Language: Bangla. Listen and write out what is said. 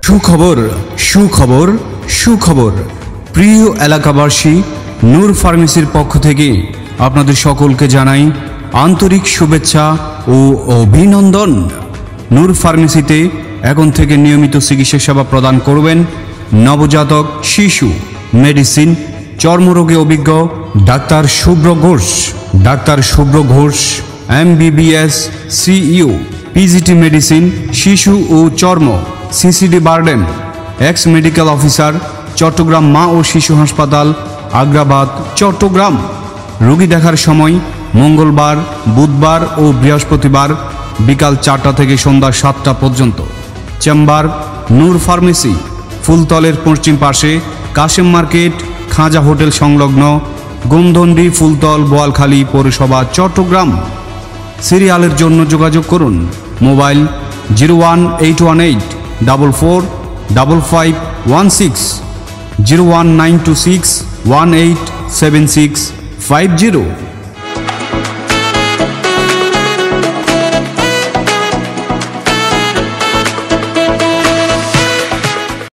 সুখবর সুখবর সুখবর প্রিয় এলাকাবাসী, নূর ফার্মেসির পক্ষ থেকে আপনাদের সকলকে জানাই আন্তরিক শুভেচ্ছা ও অভিনন্দন। নূর ফার্মেসিতে এখন থেকে নিয়মিত চিকিৎসা সেবা প্রদান করবেন নবজাতক, শিশু, মেডিসিন, চর্মরোগে অভিজ্ঞ doctor Shubhra Ghosh. Doctor Shubhra Ghosh MBBS CU PGT medicine, শিশু ও চর্ম, CCD বার্ডেন, এক্স মেডিকেল অফিসার, চট্টগ্রাম মা ও শিশু হাসপাতাল, আগ্রাবাদ, চট্টগ্রাম। রোগী দেখার সময় মঙ্গলবার, বুধবার ও বৃহস্পতিবার বিকাল 4টা থেকে সন্ধ্যা 7টা পর্যন্ত। চেম্বার নূর ফার্মেসি, ফুলতলের পশ্চিম পাশে, কাশেম মার্কেট, খাজা হোটেল সংলগ্ন, গোমধন্ডি, ফুলতল, বোয়ালখালী পৌরসভা, চট্টগ্রাম। সিরিয়ালের জন্য যোগাযোগ করুন মোবাইল 01818 445516, 01926 187650।